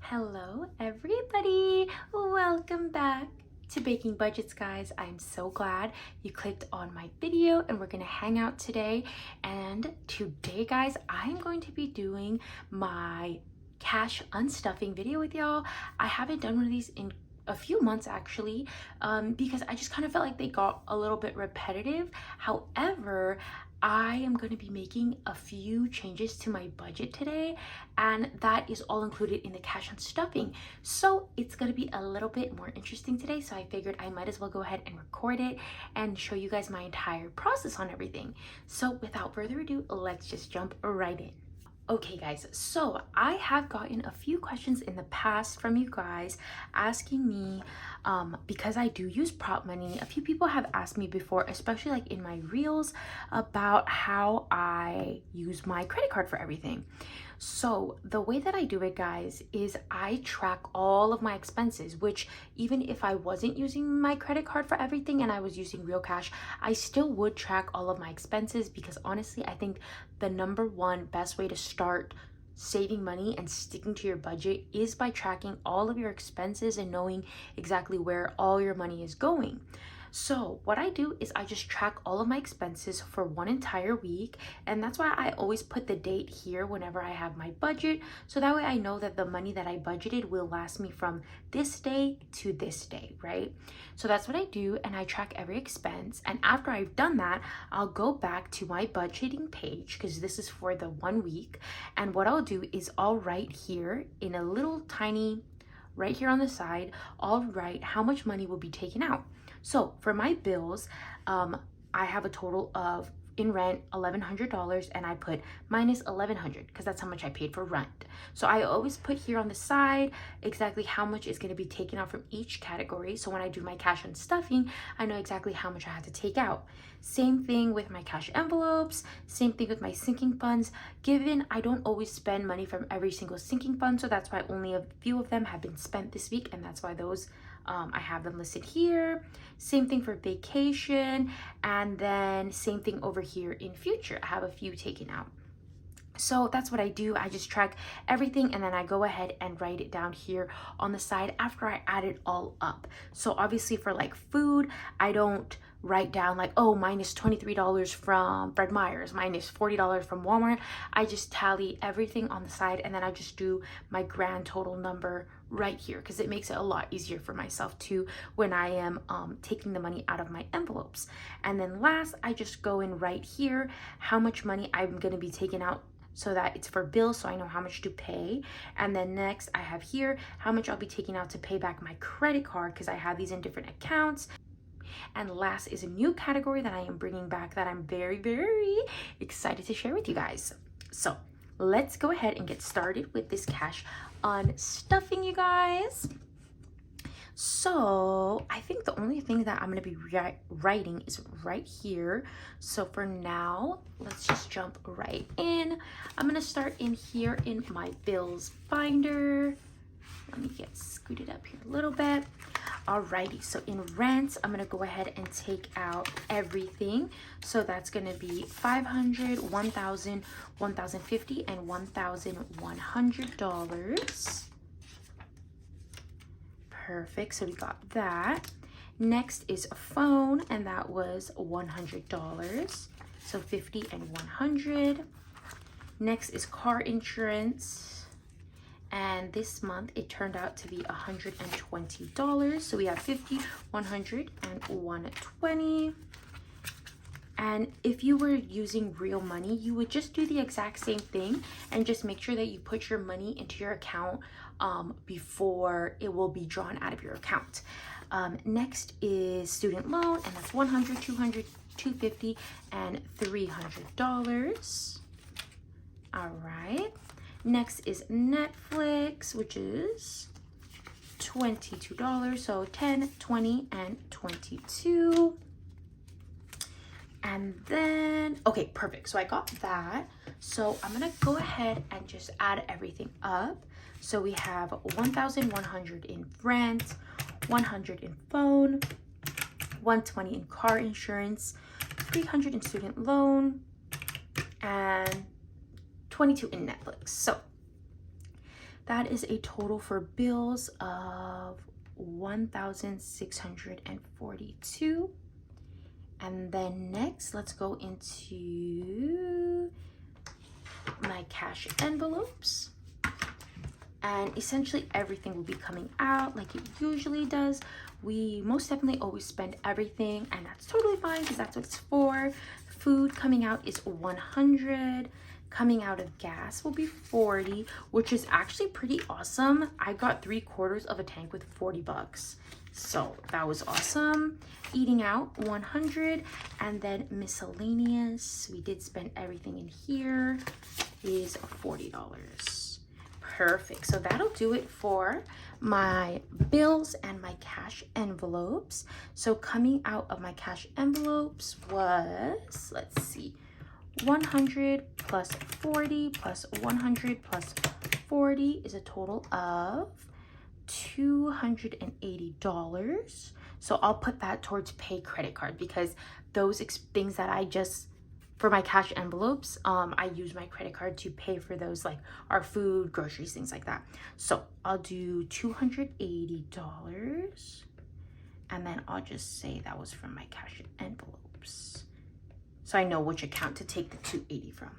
Hello everybody, welcome back to Baking Budgets, guys. I'm so glad you clicked on my video and we're gonna hang out today. And today, guys, I'm going to be doing my cash unstuffing video with y'all. I haven't done one of these in a few months actually, because I just kind of felt like they got a little bit repetitive. However, I am going to be making a few changes to my budget today, and that is all included in the cash on stuffing. So it's going to be a little bit more interesting today. So I figured I might as well go ahead and record it and show you guys my entire process on everything. So without further ado, let's just jump right in. Okay guys, so I have gotten a few questions in the past from you guys asking me, because I do use prop money. A few people have asked me before, especially like in my reels, about how I use my credit card for everything. So the way that I do it, guys, is I track all of my expenses, which even if I wasn't using my credit card for everything and I was using real cash, I still would track all of my expenses, because honestly, I think the number one best way to start saving money and sticking to your budget is by tracking all of your expenses and knowing exactly where all your money is going. So what I do is I just track all of my expenses for one entire week, and that's why I always put the date here whenever I have my budget, so that way I know that the money that I budgeted will last me from this day to this day, right? So that's what I do, and I track every expense. And after I've done that, I'll go back to my budgeting page, because this is for the 1 week, and what I'll do is I'll write here in a little tiny, right here on the side, I'll write how much money will be taken out. So for my bills, I have a total of, in rent, $1,100, and I put minus $1,100 because that's how much I paid for rent. So I always put here on the side exactly how much is going to be taken out from each category. So when I do my cash and stuffing, I know exactly how much I have to take out. Same thing with my cash envelopes, same thing with my sinking funds. Given I don't always spend money from every single sinking fund, so that's why only a few of them have been spent this week, and that's why those I have them listed here. Same thing for vacation, and then same thing over here in future. I have a few taken out. So that's what I do. I just track everything, and then I go ahead and write it down here on the side after I add it all up. So obviously for like food, I don't write down like, oh, minus $23 from Fred Meyer's, minus $40 from Walmart. I just tally everything on the side, and then I just do my grand total number right here, because it makes it a lot easier for myself too when I am taking the money out of my envelopes. And then last, I just go in right here how much money I'm going to be taking out, so that it's for bills, so I know how much to pay. And then next I have here how much I'll be taking out to pay back my credit card, because I have these in different accounts. And last is a new category that I am bringing back that I'm very, very excited to share with you guys. So let's go ahead and get started with this cash on stuffing, you guys. So I think the only thing that I'm going to be writing is right here. So for now, let's just jump right in. I'm going to start in here in my bills binder. Let me get scooted up here a little bit. Alrighty, so in rent, I'm gonna go ahead and take out everything. So that's gonna be $500, $1,000, $1,050, and $1,100. Perfect, so we got that. Next is a phone, and that was $100. So 50 and 100. Next is car insurance. And this month it turned out to be $120. So we have 50, 100, and 120. And if you were using real money, you would just do the exact same thing and just make sure that you put your money into your account before it will be drawn out of your account. Next is student loan, and that's $100, $200, $250, and $300. All right. Next is Netflix, which is $22. So 10, 20, and 22. And then, okay, perfect. So I got that. So I'm gonna go ahead and just add everything up. So we have 1,100 in rent, 100 in phone, 120 in car insurance, 300 in student loan, and 22 in Netflix. So that is a total for bills of $1,642. And then next, let's go into my cash envelopes. And essentially everything will be coming out like it usually does. We most definitely always spend everything, and that's totally fine because that's what it's for. Food coming out is $100. Coming out of gas will be $40, which is actually pretty awesome. I got 3/4 of a tank with $40. So that was awesome. Eating out $100, and then miscellaneous, we did spend everything in here, is $40. Perfect. So that'll do it for my bills and my cash envelopes. So coming out of my cash envelopes was, let's see, 100 plus 40 plus 100 plus 40 is a total of $280. So I'll put that towards pay credit card because those things that I just, for my cash envelopes, I use my credit card to pay for those, like our food, groceries, things like that. So I'll do $280, and then I'll just say that was from my cash envelopes, so I know which account to take the $280 from.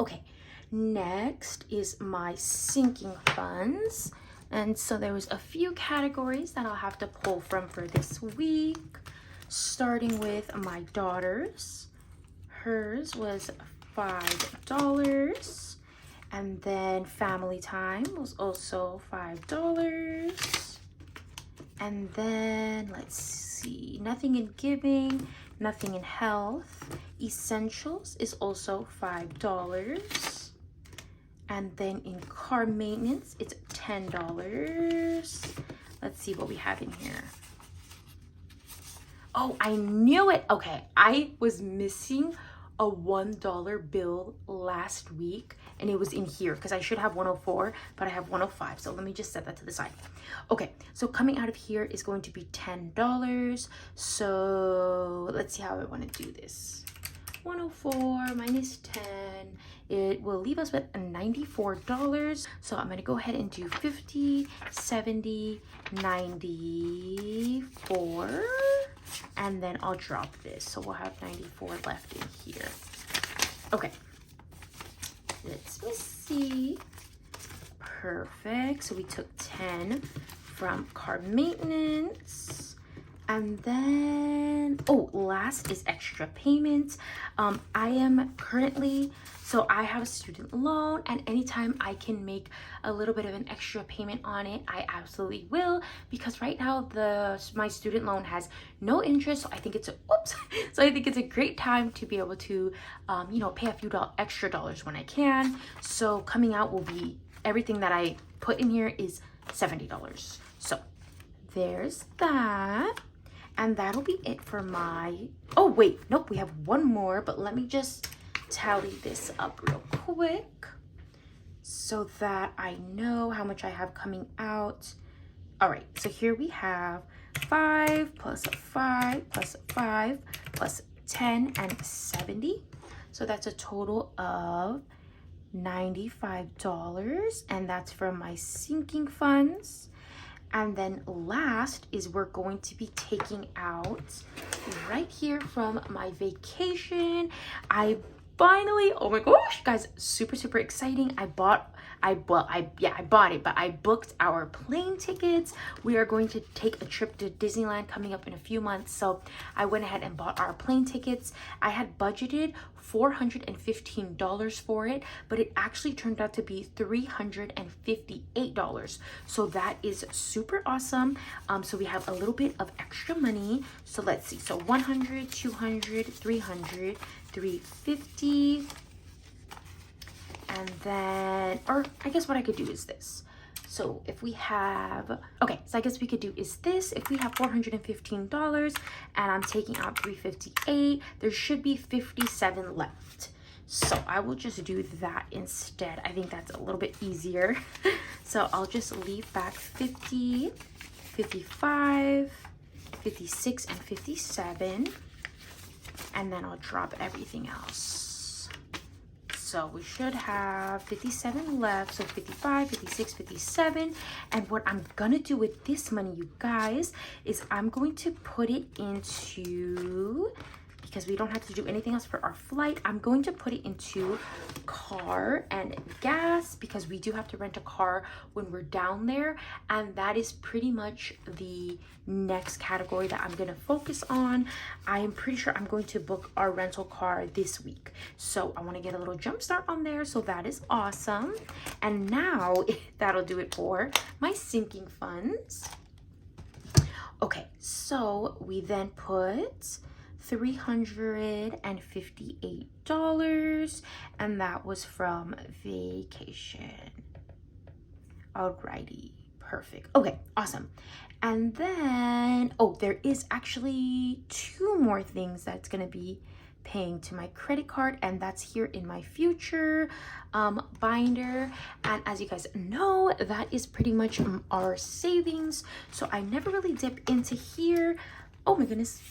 Okay, next is my sinking funds. And so there was a few categories that I'll have to pull from for this week, starting with my daughter's. Hers was $5, and then family time was also $5. And then let's see, nothing in giving, nothing in health. Essentials is also $5. And then in car maintenance, it's $10. Let's see what we have in here. Oh, I knew it. Okay, I was missing a $1 bill last week, and it was in here because I should have 104, but I have 105. So let me just set that to the side. Okay, so coming out of here is going to be $10. So let's see how I want to do this. 104 minus 10, it will leave us with $94. So I'm going to go ahead and do 50, 70, 94. And then I'll drop this. So we'll have 94 left in here. Okay. Let me see. Perfect. So we took 10 from car maintenance. And then, oh, last is extra payments. I am currently, so I have a student loan, and anytime I can make a little bit of an extra payment on it, I absolutely will, because right now my student loan has no interest. So I think it's a, so I think it's a great time to be able to, pay a few extra dollars when I can. So coming out will be, everything that I put in here is $70. So there's that. And that'll be it for my, oh wait, nope, we have one more, but let me just tally this up real quick so that I know how much I have coming out. All right, so here we have 5 plus 5 plus 5 plus 10 and 70. So that's a total of $95, and that's from my sinking funds. And then last is we're going to be taking out right here from my vacation. I finally, oh my gosh, guys, super exciting. I bought it, but I booked our plane tickets. We are going to take a trip to Disneyland coming up in a few months. So I went ahead and bought our plane tickets. I had budgeted $415 for it, but it actually turned out to be $358. So that is super awesome. So we have a little bit of extra money. So let's see. So 100, 200, 300, 350. And then, or I guess what I could do is this. So if we have, okay, so I guess we could do is this. If we have $415 and I'm taking out $358, there should be 57 left. So I will just do that instead. I think that's a little bit easier. So I'll just leave back 50, 55, 56, and 57. And then I'll drop everything else. So we should have 57 left. So 55, 56, 57. And what I'm gonna do with this money, you guys, is I'm going to put it into, because we don't have to do anything else for our flight, I'm going to put it into car and gas, because we do have to rent a car when we're down there, and that is pretty much the next category that I'm going to focus on. I am pretty sure I'm going to book our rental car this week, so I want to get a little jump start on there, so that is awesome. And now that'll do it for my sinking funds. Okay, so we then put $358, and that was from vacation. Alrighty, perfect. Okay, awesome. And then, oh, there is actually 2 more things that's gonna be paying to my credit card, and that's here in my future binder. And as you guys know, that is pretty much our savings, so I never really dip into here. Oh my goodness,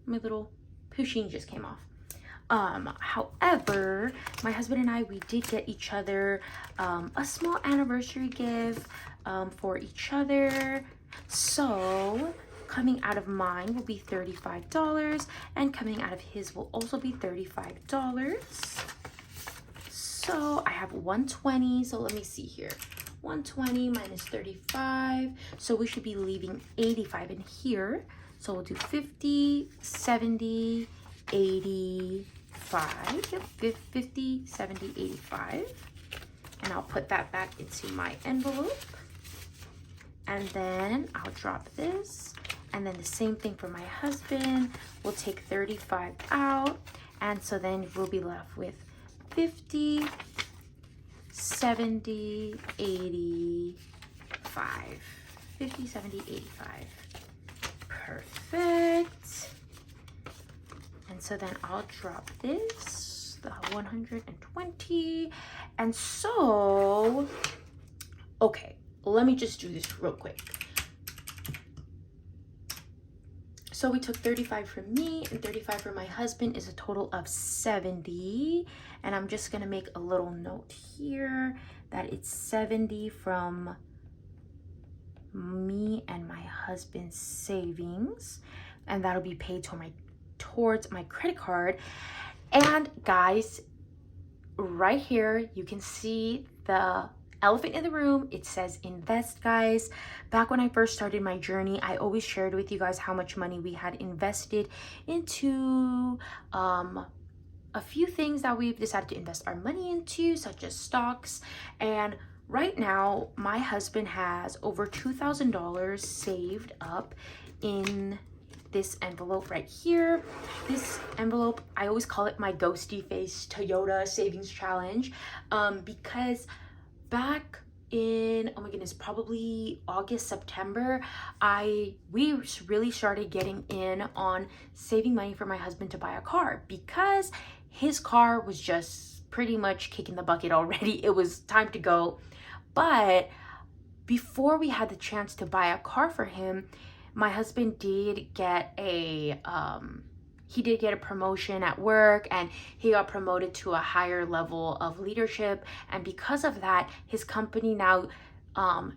my little pushing just came off. However, my husband and I, we did get each other a small anniversary gift for each other. So coming out of mine will be $35, and coming out of his will also be $35. So I have 120. So let me see here. 120 minus 35. So we should be leaving 85 in here. So we'll do 50, 70, 85. Yep, 50, 70, 85. And I'll put that back into my envelope. And then I'll drop this. And then the same thing for my husband. We'll take 35 out. And so then we'll be left with 50, 70, 85. 50, 70, 85. Perfect. And so then I'll drop this, the 120. And so, okay, let me just do this real quick. So we took 35 from me and 35 from my husband is a total of 70. And I'm just gonna make a little note here that it's 70 from me and my husband's savings, and that'll be paid towards my credit card. And guys, right here you can see the elephant in the room. It says invest, guys. Back when I first started my journey, I always shared with you guys how much money we had invested into a few things that we've decided to invest our money into, such as stocks. And right now, my husband has over $2,000 saved up in this envelope right here. This envelope, I always call it my ghosty face Toyota savings challenge, because back in, oh my goodness, probably August, September, we really started getting in on saving money for my husband to buy a car, because his car was just pretty much kicking the bucket already. It was time to go. But before we had the chance to buy a car for him, my husband did get a promotion at work, and he got promoted to a higher level of leadership. And because of that, his company now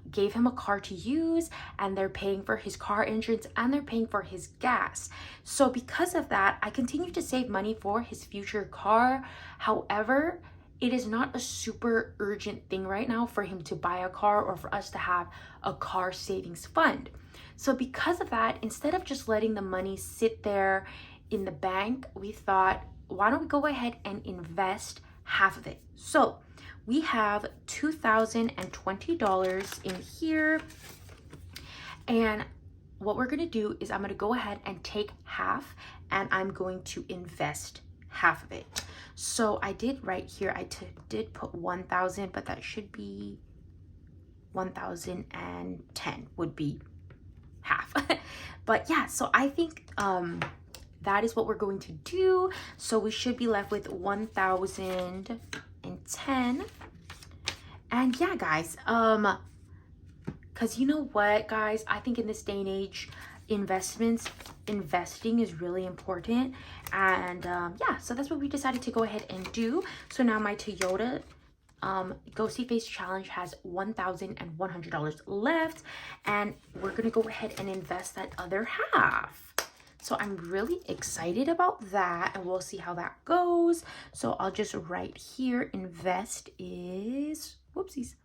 gave him a car to use, and they're paying for his car insurance and they're paying for his gas. So because of that, I continue to save money for his future car. However, it is not a super urgent thing right now for him to buy a car or for us to have a car savings fund. So because of that, instead of just letting the money sit there in the bank, we thought, why don't we go ahead and invest half of it? So we have $2,020 in here. And what we're gonna do is I'm gonna go ahead and take half, and I'm going to invest half of it. So I did right here, I did put 1,000, but that should be 1,010 would be half. But yeah, so I think that is what we're going to do. So we should be left with 1,010. And yeah, guys, because you know what, guys, I think in this day and age, investing is really important. And yeah, so that's what we decided to go ahead and do. So now my Toyota Ghosty Face Challenge has $1,100 left, and we're gonna go ahead and invest that other half. So I'm really excited about that, and we'll see how that goes. So I'll just write here, invest is, whoopsies,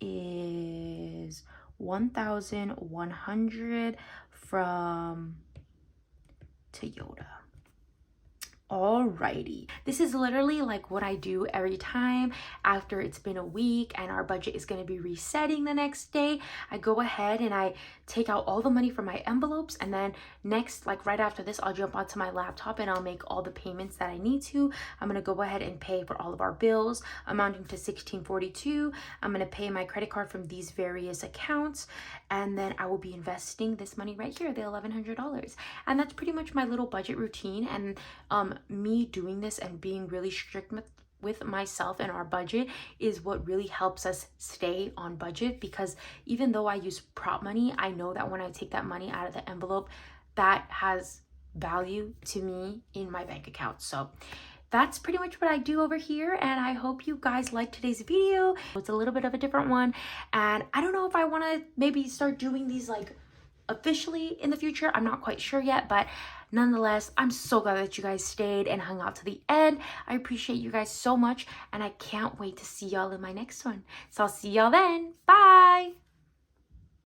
is 1,100 from Toyota. Alrighty, this is literally like what I do every time after it's been a week and our budget is going to be resetting the next day. I go ahead and I take out all the money from my envelopes, and then next, like right after this, I'll jump onto my laptop and I'll make all the payments that I need to. I'm going to go ahead and pay for all of our bills amounting to $1,642. I'm going to pay my credit card from these various accounts, and then I will be investing this money right here, the $1,100. And that's pretty much my little budget routine. And me doing this and being really strict with myself and our budget is what really helps us stay on budget, because even though I use prop money, I know that when I take that money out of the envelope, that has value to me in my bank account. So that's pretty much what I do over here, and I hope you guys liked today's video. It's a little bit of a different one, and I don't know if I want to maybe start doing these like officially in the future. I'm not quite sure yet, but nonetheless, I'm so glad that you guys stayed and hung out to the end. I appreciate you guys so much, and I can't wait to see y'all in my next one. So I'll see y'all then. Bye.